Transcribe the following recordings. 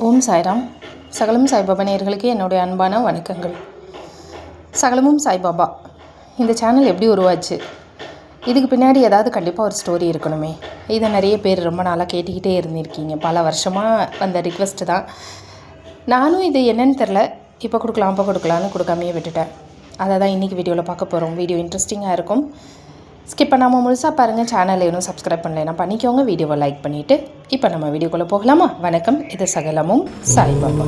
ஓம் சாய்ராம். சகலம் சாய்பாபா நேயர்களுக்கு என்னுடைய அன்பான வணக்கங்கள். சகலமும் சாய்பாபா இந்த சேனல் எப்படி உருவாச்சு? இதுக்கு பின்னாடி ஏதாவது கண்டிப்பாக ஒரு ஸ்டோரி இருக்கணுமே. இதை நிறைய பேர் ரொம்ப நாளாக கேட்டுக்கிட்டே இருந்திருக்கீங்க. பல வருஷமாக வந்த ரிக்வெஸ்ட்டு தான். நானும் இது என்னன்னு தெரில, இப்போ கொடுக்கலான்னு கொடுக்காமையே விட்டுட்டேன். அதை தான் இன்றைக்கி வீடியோவில் பார்க்க போகிறோம். வீடியோ இன்ட்ரெஸ்டிங்காக இருக்கும். ஸ்கிப் பண்ணாமல் முழுசாக பாருங்கள். சேனலை இன்னும் சப்ஸ்கிரைப் பண்ணலைன்னா பண்ணிக்கோங்க. வீடியோவை லைக் பண்ணிவிட்டு இப்போ நம்ம வீடியோக்குள்ளே போகலாமா? வணக்கம். இது சகலமும் சாய்பாபா.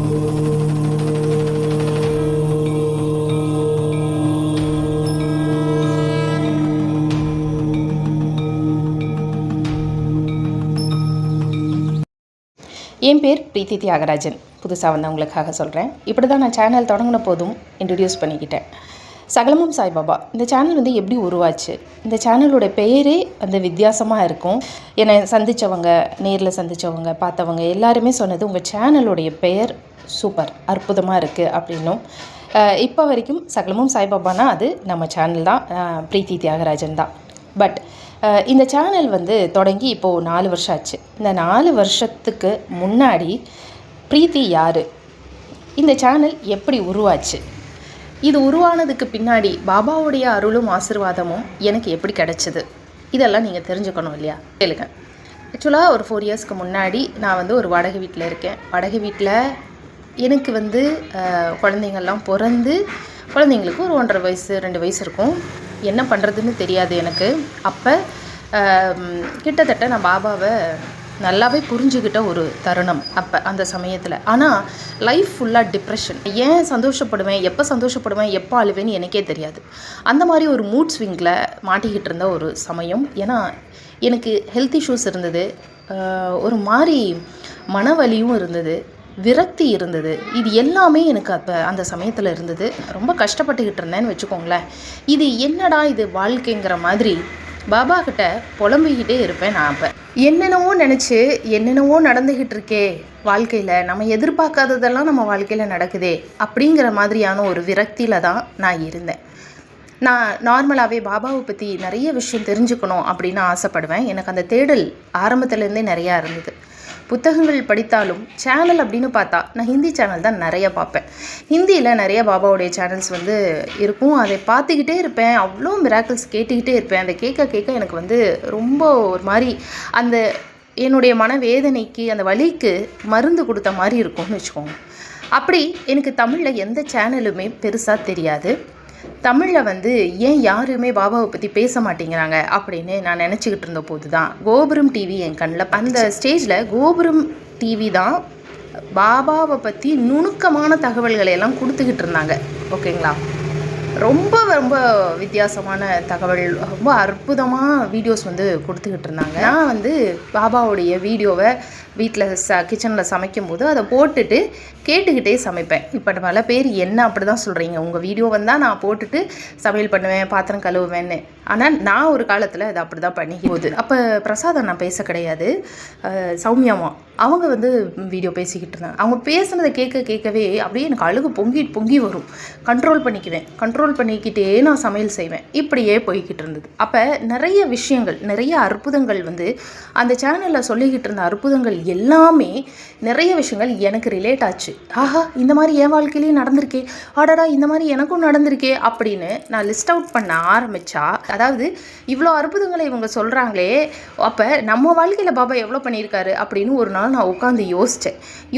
என் பேர் பிரீத்தி தியாகராஜன். புதுசாக வந்தவங்களுக்காக சொல்கிறேன். இப்படி தான் நான் சேனல் தொடங்கின போதும் இன்ட்ரடியூஸ் பண்ணிக்கிட்டேன். சகலமும் சாய்பாபா இந்த சேனல் எப்படி உருவாச்சு? இந்த சேனலோட பெயரே வித்தியாசமாக இருக்கும். என்னை சந்தித்தவங்க, நேரில் சந்தித்தவங்க, பார்த்தவங்க எல்லாருமே சொன்னது உங்கள் சேனலோடைய பெயர் சூப்பர், அற்புதமாக இருக்குது அப்படின்னும். இப்போ வரைக்கும் சகலமும் சாய்பாபானா அது நம்ம சேனல் தான், பிரீத்தி தியாகராஜன் தான். பட் இந்த சேனல் தொடங்கி இப்போது 4 வருஷம் ஆச்சு. இந்த 4 வருஷத்துக்கு முன்னாடி பிரீத்தி யார்? இந்த சேனல் எப்படி உருவாச்சு? இது உருவானதுக்கு பின்னாடி பாபாவுடைய அருளும் ஆசீர்வாதமும் எனக்கு எப்படி கிடச்சிது? இதெல்லாம் நீங்கள் தெரிஞ்சுக்கணும் இல்லையா? கேளுங்க. ஆக்சுவலாக ஒரு 4 இயர்ஸ்க்கு முன்னாடி நான் ஒரு வாடகை வீட்டில் இருக்கேன். வாடகை வீட்டில் எனக்கு குழந்தைங்கள்லாம் பிறந்து, குழந்தைங்களுக்கு ஒரு 1.5 வயசு 2 வயசு இருக்கும். என்ன பண்ணுறதுன்னு தெரியாது எனக்கு. அப்போ கிட்டத்தட்ட நான் பாபாவை நல்லாவே புரிஞ்சுக்கிட்ட ஒரு தருணம் அப்போ அந்த சமயத்தில். ஆனால் லைஃப் ஃபுல்லாக டிப்ரெஷன். ஏன் சந்தோஷப்படுவேன், எப்போ சந்தோஷப்படுவேன், எப்போ அழுவேன்னு எனக்கே தெரியாது. அந்த மாதிரி ஒரு மூட் ஸ்விங்கில் மாட்டிக்கிட்டு இருந்த ஒரு சமயம். ஏன்னா எனக்கு ஹெல்த் இஷ்யூஸ் இருந்தது, ஒரு மாதிரி மனவலியும் இருந்தது, விரக்தி இருந்தது. இது எல்லாமே எனக்கு அப்போ அந்த சமயத்தில் இருந்தது. ரொம்ப கஷ்டப்பட்டுக்கிட்டு இருந்தேன்னு வச்சுக்கோங்களேன். இது என்னடா இது வாழ்க்கைங்கிற மாதிரி பாபா கிட்ட புலம்பிக்கிட்டே இருப்பேன் நான். அப்போ என்னென்னவோ நினச்சி என்னென்னவோ நடந்துக்கிட்டு இருக்கே வாழ்க்கையில், நம்ம எதிர்பார்க்காததெல்லாம் நம்ம வாழ்க்கையில் நடக்குதே அப்படிங்கிற மாதிரியான ஒரு விரக்தியில் தான் நான் இருந்தேன். நான் நார்மலாகவே பாபாவை பற்றி நிறைய விஷயம் தெரிஞ்சுக்கணும் அப்படின்னு ஆசைப்படுவேன். எனக்கு அந்த தேடல் ஆரம்பத்துலேருந்தே நிறையா இருந்தது. புத்தகங்கள் படித்தாலும் சேனல் அப்படின்னு பார்த்தா நான் ஹிந்தி சேனல் தான் நிறைய பார்ப்பேன். ஹிந்தியில் நிறைய பாபாவுடைய சேனல்ஸ் இருக்கும். அதை பார்த்துக்கிட்டே இருப்பேன். அவ்வளோ மிராக்கிள்ஸ் கேட்டுக்கிட்டே இருப்பேன். அதை கேட்க எனக்கு ரொம்ப ஒரு மாதிரி அந்த என்னுடைய மனவேதனைக்கு, அந்த வலிக்கு மருந்து கொடுத்த மாதிரி இருக்கும்னு வச்சுக்கோங்க. அப்படி எனக்கு தமிழில் எந்த சேனலுமே பெருசாக தெரியாது. தமிழில் ஏன் யாருமே பாபாவை பற்றி பேச மாட்டேங்கிறாங்க அப்படின்னு நான் நினச்சிக்கிட்டு இருந்த போது தான் கோபுரம் டிவி என் கண்ணில். அந்த ஸ்டேஜில் கோபுரம் டிவி தான் பாபாவை பற்றி நுணுக்கமான தகவல்களை எல்லாம் கொடுத்துக்கிட்டு இருந்தாங்க. ஓகேங்களா? ரொம்ப ரொம்ப வித்தியாசமான தகவல், ரொம்ப அற்புதமாக வீடியோஸ் கொடுத்துக்கிட்டு இருந்தாங்க. நான் பாபாவுடைய வீடியோவை வீட்டில் கிச்சனில் சமைக்கும்போது அதை போட்டுட்டு கேட்டுக்கிட்டே சமைப்பேன். இப்போ பல பேர் என்ன அப்படி தான் சொல்கிறீங்க, உங்கள் வீடியோ வந்தால் நான் போட்டுட்டு சமையல் பண்ணுவேன், பாத்திரம் கழுவுவேன்னு. ஆனால் நான் ஒரு காலத்தில் அதை அப்படி தான் பண்ணி போகுது. அப்போ பிரசாதம் நான் பேச கிடையாது, சௌமியாமா அவங்க வீடியோ பேசிக்கிட்டு இருந்தாங்க. அவங்க பேசுனதை கேட்கவே அப்படியே எனக்கு அழுகு பொங்கி வரும். கண்ட்ரோல் பண்ணிக்கிட்டே நான் சமையல் செய்வேன். இப்படியே போய்கிட்டு இருந்தது. அப்போ நிறைய விஷயங்கள், நிறைய அற்புதங்கள் அந்த சேனலில் சொல்லிக்கிட்டு இருந்த அற்புதங்கள் எல்லாமே நிறைய விஷயங்கள் எனக்கு ரிலேட் ஆச்சு. ஆஹா, இந்த மாதிரி என் வாழ்க்கையிலேயே நடந்திருக்கே, ஆடாடா இந்த மாதிரி எனக்கும் நடந்திருக்கே அப்படின்னு நான் லிஸ்ட் அவுட் பண்ண ஆரம்பித்தா, அதாவது இவ்வளோ அற்புதங்களை இவங்க சொல்கிறாங்களே, அப்போ நம்ம வாழ்க்கையில் பாபா எவ்வளோ பண்ணியிருக்காரு அப்படின்னு ஒரு நாள் நான் உட்காந்து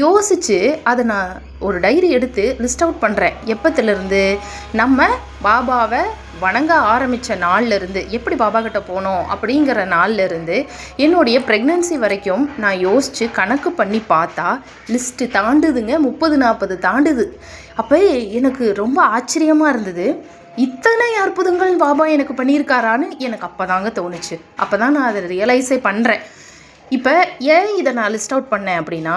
யோசித்து அதை நான் ஒரு டைரி எடுத்து லிஸ்ட் அவுட் பண்ணுறேன். எப்போத்துலேருந்து நம்ம பாபாவை வணங்க ஆரம்பித்த நாள்லேருந்து, எப்படி பாபா கிட்ட போனோம் அப்படிங்கிற நாள்லேருந்து என்னுடைய ப்ரெக்னன்சி வரைக்கும் நான் யோசித்து கணக்கு பண்ணி பார்த்தா லிஸ்ட்டு தாண்டுதுங்க, 30-40 தாண்டுது. அப்போ எனக்கு ரொம்ப ஆச்சரியமாக இருந்தது. இத்தனை அற்புதங்கள் பாபா எனக்கு பண்ணியிருக்காரான்னு எனக்கு அப்போ தாங்க தோணுச்சு. அப்போ தான் நான் அதை ரியலைஸே பண்ணுறேன். இப்போ ஏன் இதை நான் லிஸ்ட் அவுட் பண்ணேன் அப்படின்னா,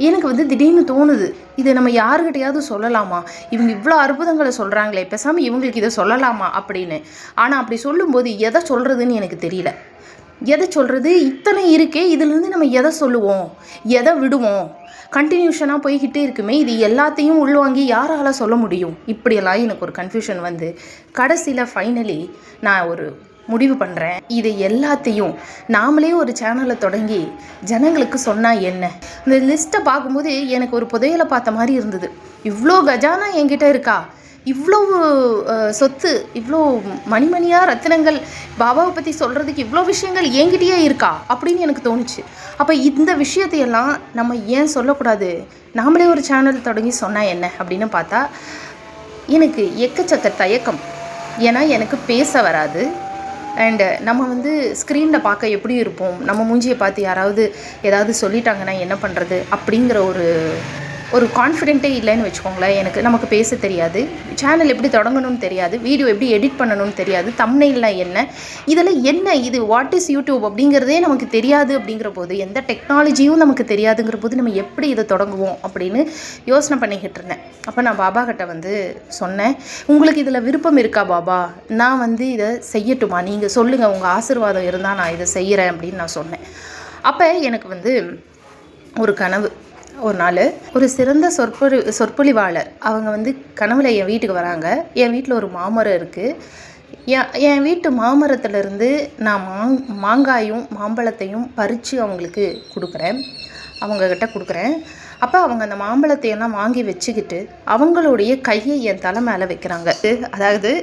எனக்கு திடீர்னு தோணுது, இதை நம்ம யாருக்கிட்டையாவது சொல்லலாமா? இவங்க இவ்வளோ அற்புதங்களை சொல்கிறாங்களே, பேசாமல் இவங்களுக்கு இதை சொல்லலாமா அப்படின்னு. ஆனால் அப்படி சொல்லும்போது எதை சொல்கிறதுன்னு எனக்கு தெரியல. எதை சொல்கிறது, இத்தனை இருக்கே, இதுலேருந்து நம்ம எதை சொல்லுவோம், எதை விடுவோம்? கண்டினியூஷனாக போய்கிட்டே இருக்குமே, இது எல்லாத்தையும் உள்வாங்கி யாரால் சொல்ல முடியும்? இப்படியெல்லாம் எனக்கு ஒரு கன்ஃபியூஷன் கடைசியில் ஃபைனலி நான் ஒரு முடிவு பண்ணுறேன். இது எல்லாத்தையும் நாமளே ஒரு சேனலை தொடங்கி ஜனங்களுக்கு சொன்னால் என்ன? இந்த லிஸ்ட்டை பார்க்கும்போது எனக்கு ஒரு புதையலை பார்த்த மாதிரி இருந்தது. இவ்வளோ கஜானா என்கிட்ட இருக்கா, இவ்வளோ சொத்து, இவ்வளோ மணிமணியாக ரத்தினங்கள், பாபாவை பற்றி சொல்கிறதுக்கு இவ்வளோ விஷயங்கள் என்கிட்டயே இருக்கா அப்படின்னு எனக்கு தோணுச்சு. அப்போ இந்த விஷயத்தையெல்லாம் நம்ம ஏன் சொல்லக்கூடாது, நாமளே ஒரு சேனல் தொடங்கி சொன்னால் என்ன அப்படின்னு பார்த்தா எனக்கு எக்கச்சக்க தயக்கம். ஏன்னா எனக்கு பேச வராது. அண்டு நம்ம ஸ்க்ரீனில் பார்க்க எப்படி இருப்போம், நம்ம மூஞ்சியை பார்த்து யாராவது ஏதாவது சொல்லிட்டாங்கன்னா என்ன பண்ணுறது அப்படிங்கிற ஒரு கான்ஃபிடென்ட்டே இல்லைன்னு வச்சுக்கோங்களேன். நமக்கு பேச தெரியாது, சேனல் எப்படி தொடங்கணும்னு தெரியாது, வீடியோ எப்படி எடிட் பண்ணணும்னு தெரியாது, தம்ப்நெயில்னா என்ன, இதெல்லாம் என்ன, இது வாட் இஸ் யூடியூப் அப்படிங்கிறதே நமக்கு தெரியாது. அப்படிங்கிற போது எந்த டெக்னாலஜியும் நமக்கு தெரியாதுங்கிற போது நம்ம எப்படி இதை தொடங்குவோம் அப்படின்னு யோசனை பண்ணிக்கிட்டு இருந்தேன். அப்போ நான் பாபா கிட்ட சொன்னேன், உங்களுக்கு இதில் விருப்பம் இருக்கா பாபா, நான் இதை செய்யட்டுமா, நீங்கள் சொல்லுங்கள், உங்கள் ஆசீர்வாதம் இருந்தால் நான் இதை செய்கிறேன் அப்படின்னு நான் சொன்னேன். அப்போ எனக்கு ஒரு கனவு. ஒரு நாள் ஒரு சிறந்த சொற்பொழிவாளர் அவங்க கனவுல என் வீட்டுக்கு வராங்க. என் வீட்டில் ஒரு மாமரம் இருக்குது. என் வீட்டு மாமரத்துலேருந்து நான் மாங்காயும் மாம்பழத்தையும் பறித்து அவங்களுக்கு கொடுக்குறேன், அவங்கக்கிட்ட கொடுக்குறேன். அப்போ அவங்க அந்த மாம்பழத்தையெல்லாம் வாங்கி வச்சுக்கிட்டு அவங்களுடைய கையை என் தலை மேலே வைக்கிறாங்க. அதாவது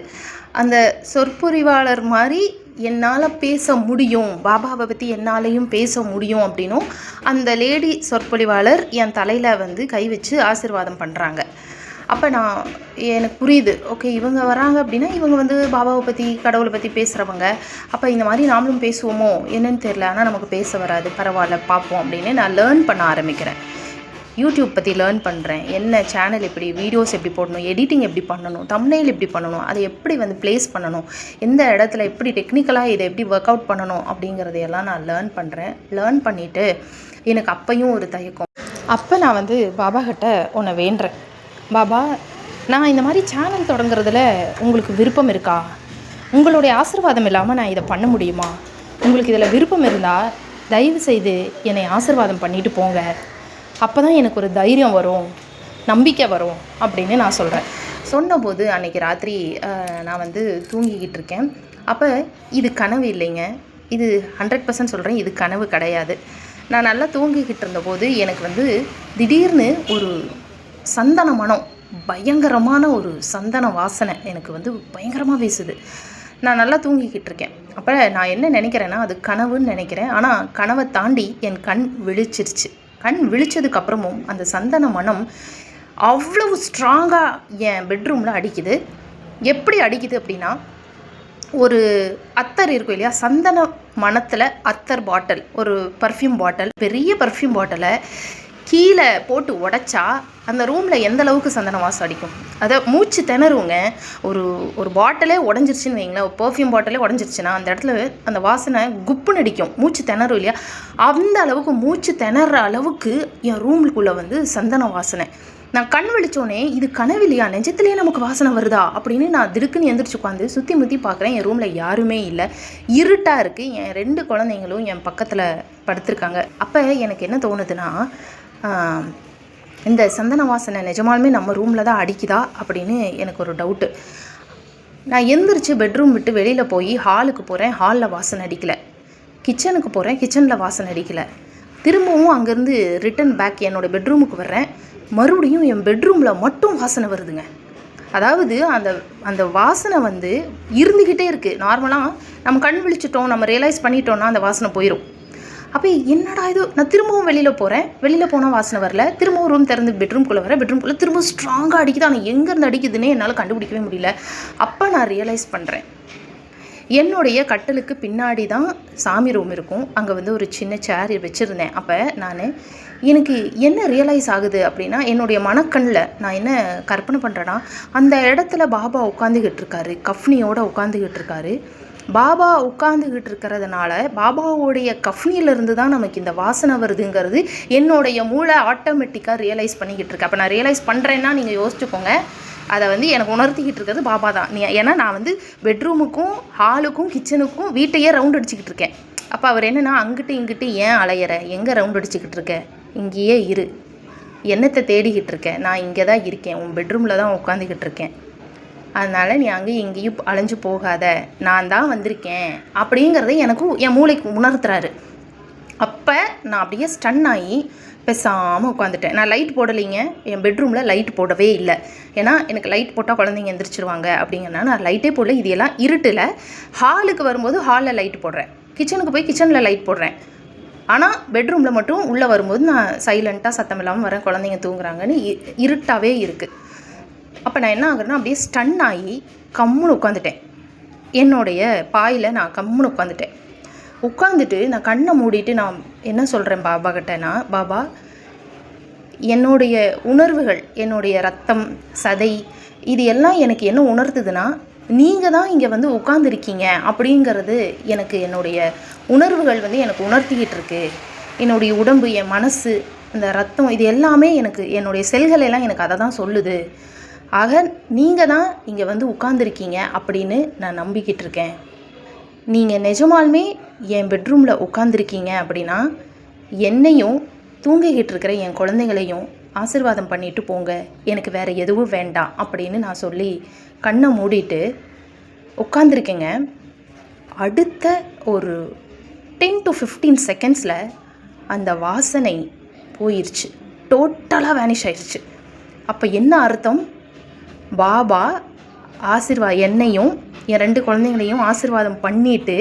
அந்த சொற்பொழிவாளர் மாதிரி என்னால் பேச முடியும், பாபாவை பற்றி என்னாலையும் பேச முடியும் அப்படின்னும் அந்த லேடி சொற்பொழிவாளர் என் தலையில் கை வச்சு ஆசீர்வாதம் பண்ணுறாங்க. அப்போ எனக்கு புரியுது, ஓகே இவங்க வராங்க அப்படின்னா இவங்க பாபாவை பற்றி கடவுளை பற்றி பேசுகிறவங்க. அப்போ இந்த மாதிரி நாமளும் பேசுவோமோ என்னன்னு தெரில, ஆனால் நமக்கு பேச வராது, பரவாயில்ல பார்ப்போம் அப்படின்னு நான் லேர்ன் பண்ண ஆரம்பிக்கிறேன். யூடியூப் பற்றி லேர்ன் பண்ணுறேன். என்ன சேனல் எப்படி, வீடியோஸ் எப்படி போடணும், எடிட்டிங் எப்படி பண்ணணும், தம்ப்நெயில் எப்படி பண்ணணும், அதை எப்படி ப்ளேஸ் பண்ணணும், எந்த இடத்துல எப்படி டெக்னிக்கலாக இதை எப்படி ஒர்க் அவுட் பண்ணணும் அப்படிங்கிறதையெல்லாம் நான் லேர்ன் பண்ணுறேன். லேர்ன் பண்ணிவிட்டு எனக்கு அப்பையும் ஒரு தயக்கம். அப்போ நான் பாபா கிட்ட உன்னை வேண்டுறேன், பாபா நான் இந்த மாதிரி சேனல் தொடங்குறதுல உங்களுக்கு விருப்பம் இருக்கா, உங்களுடைய ஆசீர்வாதம் இல்லாமல் நான் இதை பண்ண முடியுமா, உங்களுக்கு இதில் விருப்பம் இருந்தால் தயவு செய்து என்னை ஆசீர்வாதம் பண்ணிட்டு போங்க, அப்போ தான் எனக்கு ஒரு தைரியம் வரும், நம்பிக்கை வரும் அப்படின்னு நான் சொல்கிறேன். சொன்னபோது அன்றைக்கி ராத்திரி நான் தூங்கிக்கிட்டு இருக்கேன். அப்போ இது கனவு இல்லைங்க, இது 100% சொல்கிறேன், இது கனவு கிடையாது. நான் நல்லா தூங்கிக்கிட்டு இருந்தபோது எனக்கு திடீர்னு ஒரு சந்தன மனம், பயங்கரமான ஒரு சந்தன வாசனை எனக்கு பயங்கரமாக வீசுது. நான் நல்லா தூங்கிக்கிட்டு இருக்கேன். அப்போ நான் என்ன நினைக்கிறேன்னா அது கனவுன்னு நினைக்கிறேன். ஆனால் கனவை தாண்டி என் கண் விழிச்சிருச்சு. கண் விழிச்சதுக்கப்புறமும் அந்த சந்தன மனம் அவ்வளவு ஸ்ட்ராங்காக என் பெட்ரூமில் அடிக்குது. எப்படி அடிக்குது அப்படின்னா, ஒரு அத்தர் இருக்கும் இல்லையா, சந்தன மணத்தில் அத்தர் பாட்டில், ஒரு பர்ஃப்யூம் பாட்டில், பெரிய பர்ஃப்யூம் பாட்டிலை கீழே போட்டு உடைச்சா அந்த ரூமில் எந்த அளவுக்கு சந்தன வாசம் அடிக்கும். அதை மூச்சு திணறுங்க. ஒரு பாட்டிலே உடஞ்சிருச்சுன்னு வைங்களேன், ஒரு பர்ஃப்யூம் பாட்டிலே உடஞ்சிருச்சுன்னா அந்த இடத்துல அந்த வாசனை குப்புன்னு அடிக்கும், மூச்சு திணறும் இல்லையா, அந்த அளவுக்கு மூச்சு திணற அளவுக்கு என் ரூமுக்குள்ளே சந்தன வாசனை. நான் கண் விழிச்சோன்னே இது கனவு இல்லையா, நெஜத்துலேயே நமக்கு வாசனை வருதா அப்படின்னு நான் திடுக்குன்னு எந்திரிச்சு உட்காந்து சுற்றி முற்றி பார்க்குறேன். என் ரூமில் யாருமே இல்லை, இருட்டாக இருக்குது. என் 2 குழந்தைங்களும் என் பக்கத்தில் படுத்திருக்காங்க. அப்போ எனக்கு என்ன தோணுதுன்னா, இந்த சந்தன வாசனை நிஜமாலுமே நம்ம ரூமில் தான் அடிக்குதா அப்படின்னு எனக்கு ஒரு டவுட்டு. நான் எந்திரிச்சு பெட்ரூம் விட்டு வெளியில் போய் ஹாலுக்கு போகிறேன், ஹாலில் வாசனை அடிக்கலை. கிச்சனுக்கு போகிறேன், கிச்சனில் வாசனை அடிக்கலை. திரும்பவும் அங்கேருந்து ரிட்டன் பேக் என்னோடய பெட்ரூமுக்கு வர்றேன், மறுபடியும் என் பெட்ரூமில் மட்டும் வாசனை வருதுங்க. அதாவது அந்த வாசனை இருந்துக்கிட்டே இருக்குது. நார்மலாக நம்ம கண் விழிச்சிட்டோம், நம்ம ரியலைஸ் பண்ணிட்டோன்னா அந்த வாசனை போயிடும். அப்போ என்னடா இது, நான் திரும்பவும் வெளியில் போகிறேன், வெளியில் போனால் வாசனை வரல, திரும்பவும் ரூம் திறந்து பெட்ரூம்குள்ளே வரேன், பெட்ரூம்குள்ளே திரும்ப ஸ்ட்ராங்காக அடிக்குது. ஆனால் எங்கேருந்து அடிக்குதுன்னே என்னால் கண்டுபிடிக்கவே முடியல. அப்போ நான் ரியலைஸ் பண்ணுறேன், என்னுடைய கட்டலுக்கு பின்னாடி தான் சாமி ரூம் இருக்கும். அங்கே ஒரு சின்ன சேர் வச்சுருந்தேன். அப்போ எனக்கு என்ன ரியலைஸ் ஆகுது அப்படின்னா, என்னுடைய மனக்கண்ணில் நான் என்ன கற்பனை பண்ணுறேன்னா, அந்த இடத்துல பாபா உட்காந்துக்கிட்டு இருக்காரு, கஃப்னியோடு உட்காந்துக்கிட்டு இருக்காரு. பாபா உட்காந்துக்கிட்டு இருக்கிறதுனால பாபாவோடைய கஃப்னியிலேருந்து தான் நமக்கு இந்த வாசனை வருதுங்கிறது என்னுடைய மூளை ஆட்டோமேட்டிக்காக ரியலைஸ் பண்ணிக்கிட்டு இருக்கு. அப்போ நான் ரியலைஸ் பண்ணுறேன்னா நீங்கள் யோசிச்சுக்கோங்க, அதை எனக்கு உணர்த்திக்கிட்டு இருக்கிறது பாபா தான். ஏன்னா நான் பெட்ரூமுக்கும் ஹாலுக்கும் கிச்சனுக்கும் வீட்டையே ரவுண்ட் அடிச்சுக்கிட்டு இருக்கேன். அப்போ அவர் என்னென்னா, அங்கிட்டு இங்கிட்டு ஏன் அலையிற, எங்கே ரவுண்ட் அடிச்சுக்கிட்டு இருக்க, இங்கேயே இரு, என்னத்தை தேடிக்கிட்டு இருக்கேன், நான் இங்கே தான் இருக்கேன், உன் பெட்ரூமில் தான் உட்காந்துக்கிட்டு இருக்கேன், அதனால் நீ அங்கேயும் இங்கேயும் அலைஞ்சு போகாத, நான் தான் வந்திருக்கேன் அப்படிங்கிறத எனக்கும் என் மூளைக்கு உணர்த்துறாரு. அப்போ நான் அப்படியே ஸ்டன் ஆகி பேசாமல் உட்காந்துட்டேன். நான் லைட் போடலைங்க, என் பெட்ரூமில் லைட் போடவே இல்லை. ஏன்னா எனக்கு லைட் போட்டால் குழந்தைங்க எந்திரிச்சிருவாங்க அப்படிங்கிறனால நான் லைட்டே போடல. இது எல்லாம் இருட்டில். ஹாலுக்கு வரும்போது ஹாலில் லைட் போடுறேன், கிச்சனுக்கு போய் கிச்சனில் லைட் போடுறேன். ஆனால் பெட்ரூமில் மட்டும் உள்ளே வரும்போது நான் சைலண்ட்டாக சத்தம் இல்லாமல் வரேன், குழந்தைங்க தூங்குறாங்கன்னு இருட்டாகவே இருக்குது. அப்போ நான் என்ன ஆகுறேன்னா அப்படியே ஸ்டன் ஆகி கம்முன்னு உட்காந்துட்டேன். என்னுடைய பாயில் நான் கம்முன்னு உட்காந்துட்டு நான் கண்ணை மூடிட்டு நான் என்ன சொல்கிறேன் பாபா கிட்டேன்னா, பாபா என்னுடைய உணர்வுகள், என்னுடைய ரத்தம் சதை இது எல்லாம் எனக்கு என்ன உணர்த்துதுன்னா, நீங்கள் தான் இங்கே வந்து உட்காந்துருக்கீங்க அப்படிங்கிறது எனக்கு என்னுடைய உணர்வுகள் வந்து எனக்கு உணர்த்திக்கிட்டு இருக்கு. என்னுடைய உடம்பு, என் மனசு, இந்த ரத்தம் இது எல்லாமே எனக்கு, என்னுடைய செல்கள் எல்லாம் எனக்கு அதை தான் சொல்லுது. ஆக நீங்கள் தான் இங்கே வந்து உட்காந்துருக்கீங்க அப்படின்னு நான் நம்பிக்கிட்டு இருக்கேன். நீங்கள் நிஜமாலுமே என் பெட்ரூமில் உட்காந்துருக்கீங்க அப்படின்னா என்னையும் தூங்கிக்கிட்டு இருக்கிற என் குழந்தைங்களையும் ஆசீர்வாதம் பண்ணிட்டு போங்க, எனக்கு வேறு எதுவும் வேண்டாம் அப்படின்னு நான் சொல்லி கண்ணை மூடிட்டு உட்காந்துருக்கேங்க. அடுத்த ஒரு 10 to 15 செகண்ட்ஸில் அந்த வாசனை போயிடுச்சு, டோட்டலாக வேனிஷ் ஆயிடுச்சு. அப்போ என்ன அர்த்தம்? பாபா என்னையும் என் 2 குழந்தைங்களையும் ஆசீர்வாதம் பண்ணிவிட்டு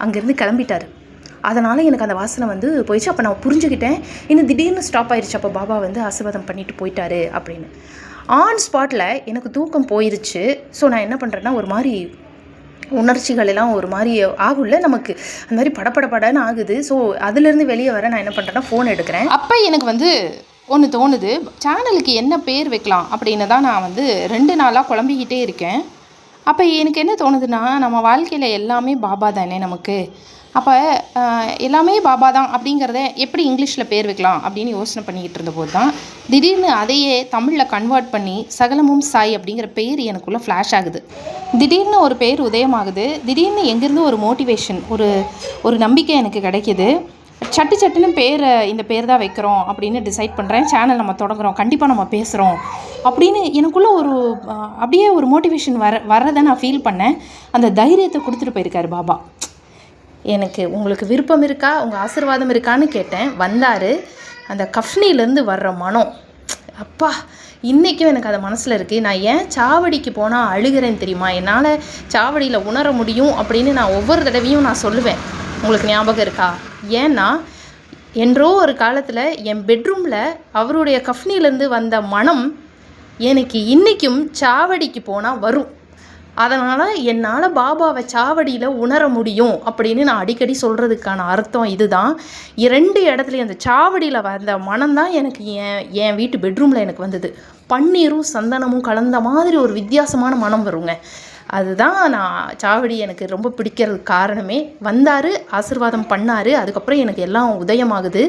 அங்கேருந்து கிளம்பிட்டார். அதனால் எனக்கு அந்த வாசனை வந்து போயிடுச்சு. அப்போ நான் புரிஞ்சுக்கிட்டேன், இன்னும் திடீர்னு ஸ்டாப் ஆயிடுச்சு. அப்போ பாபா வந்து ஆசீர்வாதம் பண்ணிட்டு போயிட்டாரு அப்படின்னு. ஆன் ஸ்பாட்டில் எனக்கு தூக்கம் போயிடுச்சு. ஸோ நான் என்ன பண்ணுறேன்னா, ஒரு மாதிரி உணர்ச்சிகள் எல்லாம் ஒரு மாதிரி ஆகும்ல நமக்கு, அந்த மாதிரி படப்படன்னு ஆகுது. ஸோ அதுலேருந்து வெளியே வர நான் என்ன பண்ணுறேன்னா ஃபோன் எடுக்கிறேன். அப்போ எனக்கு வந்து ஒன்று தோணுது, சேனலுக்கு என்ன பேர் வைக்கலாம் அப்படின்னு தான் நான் வந்து 2 நாளாக குழம்பிக்கிட்டே இருக்கேன். அப்போ எனக்கு என்ன தோணுதுன்னா, நம்ம வாழ்க்கையில் எல்லாமே பாபா தானே நமக்கு. அப்போ எல்லாமே பாபா தான் அப்படிங்கிறத எப்படி இங்கிலீஷில் பேர் வைக்கலாம் அப்படின்னு யோசனை பண்ணிக்கிட்டு இருந்தபோது தான் திடீர்னு அதையே தமிழில் கன்வெர்ட் பண்ணி சகலமும் சாய் அப்படிங்கிற பேர் எனக்குள்ளே ஃப்ளாஷ் ஆகுது. திடீர்னு ஒரு பேர் உதயமாகுது. திடீர்னு எங்கேருந்து ஒரு மோட்டிவேஷன், ஒரு நம்பிக்கை எனக்கு கிடைக்கிது. சட்டுன்னு இந்த பேர் தான் வைக்கிறோம் அப்படின்னு டிசைட் பண்ணுறேன். சேனல் நம்ம தொடங்குகிறோம், கண்டிப்பாக நம்ம பேசுகிறோம் அப்படின்னு எனக்குள்ளே அப்படியே ஒரு மோட்டிவேஷன் வர்றதை நான் ஃபீல் பண்ணேன். அந்த தைரியத்தை கொடுத்துட்டு போயிருக்காரு பாபா. எனக்கு உங்களுக்கு விருப்பம் இருக்கா, உங்கள் ஆசீர்வாதம் இருக்கான்னு கேட்டேன். வந்தார். அந்த கஃப்னிலேருந்து வர்ற மனம், அப்பா இன்றைக்கும் எனக்கு அது மனசில் இருக்குது. நான் ஏன் சாவடிக்கு போனால் அழுகிறேன் தெரியுமா? என்னால் சாவடியில் உணர முடியும் அப்படின்னு நான் ஒவ்வொரு தடவையும் நான் சொல்லுவேன். உங்களுக்கு ஞாபகம் இருக்கா? ஏன்னா என்றோ ஒரு காலத்தில் என் பெட்ரூமில் அவருடைய கஃப்னிலேருந்து வந்த மனம் எனக்கு இன்றைக்கும் சாவடிக்கு போனால் வரும். அதனால் என்னால் பாபாவை சாவடியில் உணர முடியும் அப்படின்னு நான் அடிக்கடி சொல்கிறதுக்கான அர்த்தம் இதுதான். 2 இடத்துலையும் அந்த சாவடியில் வந்த மனம்தான் எனக்கு என் வீட்டு பெட்ரூமில் எனக்கு வந்தது. பன்னீரும் சந்தனமும் கலந்த மாதிரி ஒரு வித்தியாசமான மனம் வருங்க. அதுதான் நான் சாவடி எனக்கு ரொம்ப பிடிக்கிறதுக்கு காரணமே. வந்தார், ஆசீர்வாதம் பண்ணார். அதுக்கப்புறம் எனக்கு எல்லாம் உதயமாகுது.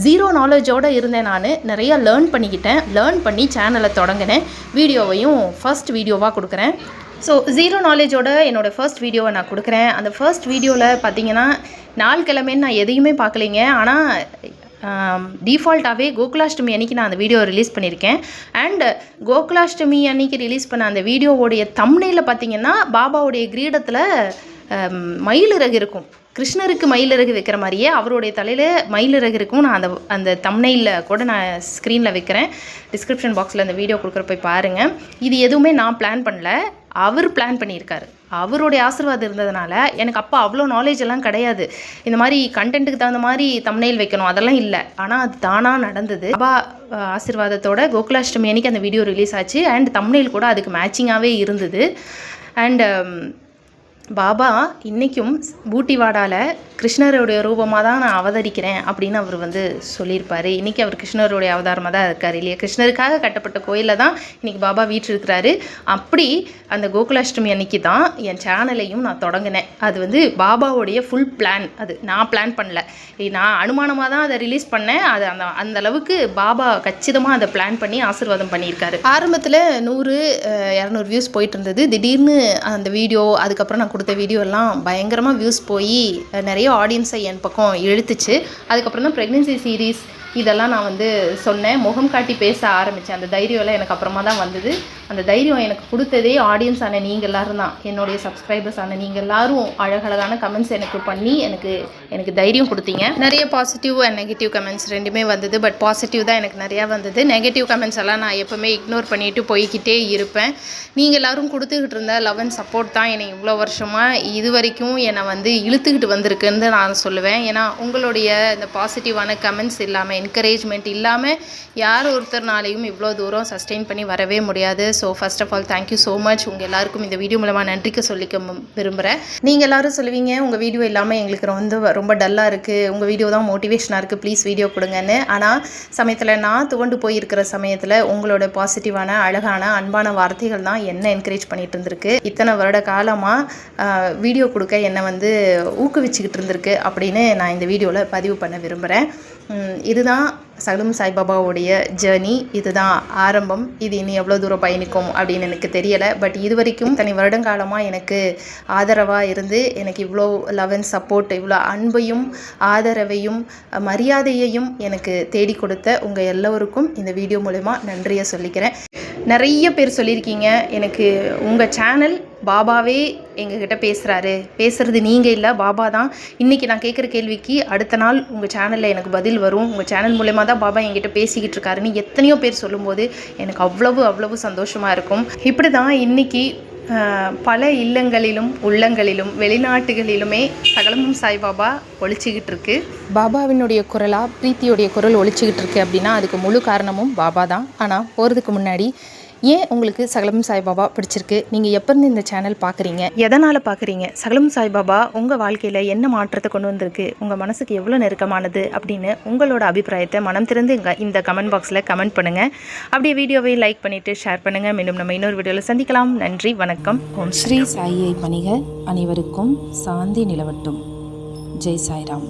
0 நாலேஜோடு இருந்தேன். நான் நிறையா லேர்ன் பண்ணி சேனலை தொடங்கினேன். வீடியோவையும் ஃபர்ஸ்ட் வீடியோவாக கொடுக்குறேன். ஸோ 0 நாலேஜோட என்னோடய ஃபர்ஸ்ட் வீடியோவை நான் கொடுக்குறேன். அந்த ஃபர்ஸ்ட் வீடியோவில் பார்த்தீங்கன்னா நாள் கிழமைன்னு நான் எதையுமே பார்க்கலைங்க. ஆனால் டிஃபால்ட்டாகவே கோகுலாஷ்டமி அன்றைக்கி நான் அந்த வீடியோ ரிலீஸ் பண்ணியிருக்கேன். அண்ட் கோகுலாஷ்டமி அன்றைக்கி ரிலீஸ் பண்ண அந்த வீடியோவோடைய தம்ப்நெயிலில் பார்த்திங்கன்னா பாபாவுடைய கிரீடத்தில் மயிலிறகு இருக்கும். கிருஷ்ணருக்கு மயிலிறகு வைக்கிற மாதிரியே அவருடைய தலையில் மயிலிறகு இருக்கும். நான் அந்த தம்ப்நெயிலில் கூட நான் ஸ்க்ரீனில் வைக்கிறேன். டிஸ்கிரிப்ஷன் பாக்ஸில் அந்த வீடியோ கொடுக்குற போய் பாருங்கள். இது எதுவுமே நான் பிளான் பண்ணல, அவர் பிளான் பண்ணியிருக்காரு. அவருடைய ஆசீர்வாதம் இருந்ததுனால எனக்கு அப்போ அவ்வளோ நாலேஜ் எல்லாம் கிடையாது. இந்த மாதிரி கண்டென்ட்டுக்கு தகுந்த மாதிரி தம்ப்நெயில் வைக்கணும் அதெல்லாம் இல்லை. ஆனால் அது தானாக நடந்தது. பாபா ஆசீர்வாதத்தோட கோகுலாஷ்டமி அன்றைக்கி அந்த வீடியோ ரிலீஸ் ஆச்சு. அண்ட் தம்ப்நெயில் கூட அதுக்கு மேட்சிங்காகவே இருந்தது. அண்ட் பாபா இன்றைக்கும் பூட்டிவாடாவில் கிருஷ்ணருடைய ரூபமாக தான் நான் அவதரிக்கிறேன் அப்படின்னு அவர் வந்து சொல்லியிருப்பார். இன்றைக்கி அவர் கிருஷ்ணருடைய அவதாரமாக தான் இருக்கார் இல்லையா? கிருஷ்ணருக்காக கட்டப்பட்ட கோயிலில் தான் இன்றைக்கி பாபா வீற்றிருக்கிறாரு. அப்படி அந்த கோகுலாஷ்டமி அன்றைக்கி தான் என் சேனலையும் நான் தொடங்கினேன். அது வந்து பாபாவுடைய ஃபுல் பிளான். அது நான் பிளான் பண்ணல, நான் அனுமானமாக தான் அதை ரிலீஸ் பண்ணேன். அது அந்த அளவுக்கு பாபா கச்சிதமாக அதை பிளான் பண்ணி ஆசீர்வாதம் பண்ணியிருக்காரு. ஆரம்பத்தில் 100-200 வியூஸ் போயிட்டு இருந்தது. திடீர்னு அந்த வீடியோ, அதுக்கப்புறம் நான் கொடுத்த வீடியோ எல்லாம் பயங்கரமாக வியூஸ் போய் நிறைய ஆடியன்ஸை என் பக்கம் இழுத்துச்சு. அதுக்கப்புறம் தான் ப்ரெக்னென்சி சீரீஸ் இதெல்லாம் நான் வந்து சொன்னேன். முகம் காட்டி பேச ஆரம்பித்தேன். அந்த தைரியம்லாம் எனக்கு அப்புறமா தான் வந்தது. அந்த தைரியம் எனக்கு கொடுத்ததே ஆடியன்ஸ் ஆன நீங்கள் எல்லோரும் தான். என்னுடைய சப்ஸ்கிரைபர்ஸ் ஆன நீங்கள் எல்லோரும் அழகழகான கமெண்ட்ஸ் எனக்கு பண்ணி எனக்கு தைரியம் கொடுத்தீங்க. நிறைய பாசிட்டிவ் அண்ட் நெகட்டிவ் கமெண்ட்ஸ் ரெண்டுமே வந்தது. பட் பாசிட்டிவ் தான் எனக்கு நிறையா வந்தது. நெகட்டிவ் கமெண்ட்ஸ் எல்லாம் நான் எப்போவுமே இக்னோர் பண்ணிவிட்டு போய்கிட்டே இருப்பேன். நீங்கள் எல்லோரும் கொடுத்துக்கிட்டு இருந்த லவ் அண்ட் சப்போர்ட் தான் என்னை இவ்வளோ வருஷமாக இது வரைக்கும் என்னை வந்து இழுத்துக்கிட்டு வந்திருக்குன்னு நான் சொல்லுவேன். ஏன்னா உங்களுடைய இந்த பாசிட்டிவான கமெண்ட்ஸ் இல்லாமல், என்கரேஜ்மெண்ட் இல்லாமல் யார் ஒருத்தர்னாலையும் இவ்வளோ தூரம் சஸ்டெயின் பண்ணி வரவே முடியாது. So first of all thank you so much. உங்கள் எல்லாருக்கும் இந்த வீடியோ மூலமாக நன்றிக்கு சொல்லிக்க விரும்புகிறேன். நீங்கள் எல்லோரும் சொல்லுவீங்க உங்கள் வீடியோ இல்லாமல் எங்களுக்கு ரொம்ப டல்லாக இருக்குது, உங்கள் வீடியோ தான் மோட்டிவேஷனாக இருக்குது, ப்ளீஸ் வீடியோ கொடுங்கன்னு. ஆனால் சமயத்தில் நான் துவண்டு போயிருக்கிற சமயத்தில் உங்களோட பாசிட்டிவான அழகான அன்பான வார்த்தைகள் தான் என்ன என்கரேஜ் பண்ணிட்டு இருந்திருக்கு. இத்தனை வருட காலமாக வீடியோ கொடுக்க என்னை வந்து ஊக்குவிச்சுக்கிட்டு இருந்திருக்கு அப்படின்னு நான் இந்த வீடியோவில் பதிவு பண்ண விரும்புகிறேன். இதுதான் சகலம் சாய்பாபாவுடைய ஜேர்னி. இதுதான் ஆரம்பம். இது இனி எவ்வளோ தூரம் பயணிக்கும் அப்படின்னு எனக்கு தெரியலை. பட் இது வரைக்கும் தனி வருடங்காலமாக எனக்கு ஆதரவாக இருந்து எனக்கு இவ்வளோ லவ் அண்ட் சப்போர்ட், இவ்வளோ அன்பையும் ஆதரவையும் மரியாதையையும் எனக்கு தேடி கொடுத்த உங்கள் எல்லோருக்கும் இந்த வீடியோ மூலமா நன்றியை சொல்லிக்கிறேன். நிறைய பேர் சொல்லியிருக்கீங்க எனக்கு உங்கள் சேனல் பாபாவே எங்ககிட்ட பேசுகிறது நீங்கள் இல்லை, பாபா தான். இன்றைக்கி நான் கேட்குற கேள்விக்கு அடுத்த நாள் உங்கள் சேனலில் எனக்கு பதில் வரும், உங்கள் சேனல் மூலமாக தான் பாபா என்கிட்ட பேசிக்கிட்டு இருக்காருன்னு எத்தனையோ பேர் சொல்லும்போது எனக்கு அவ்வளவு சந்தோஷமாக இருக்கும். இப்படி தான் இன்றைக்கி பல இல்லங்களிலும் உள்ளங்களிலும் வெளிநாட்டுகளிலுமே சகலமும் சாய்பாபா ஒழிச்சிக்கிட்டு இருக்கு. பாபாவினுடைய குரலாக பிரீத்தியோடைய குரல் ஒழிச்சிக்கிட்டு இருக்கு அப்படின்னா அதுக்கு முழு காரணமும் பாபா தான். ஆனால் போகிறதுக்கு முன்னாடி ஏன் உங்களுக்கு சகலம் சாய்பாபா பிடிச்சிருக்கு, நீங்கள் எப்போ இருந்து இந்த சேனல் பார்க்குறீங்க, எதனால் பார்க்குறீங்க, சகலம் சாய்பாபா உங்கள் வாழ்க்கையில் என்ன மாற்றத்தை கொண்டு வந்திருக்கு, உங்கள் மனசுக்கு எவ்வளோ நெருக்கமானது அப்படின்னு உங்களோட அபிப்பிராயத்தை மனம் திறந்து இந்த கமெண்ட் பாக்ஸில் கமெண்ட் பண்ணுங்கள். அப்படியே வீடியோவை லைக் பண்ணிவிட்டு ஷேர் பண்ணுங்கள். மீண்டும் நம்ம இன்னொரு வீடியோவில் சந்திக்கலாம். நன்றி, வணக்கம். ஓம் ஸ்ரீ சாயியை பணிக. அனைவருக்கும் சாந்தி நிலவட்டும். ஜெய் சாய்ராம்.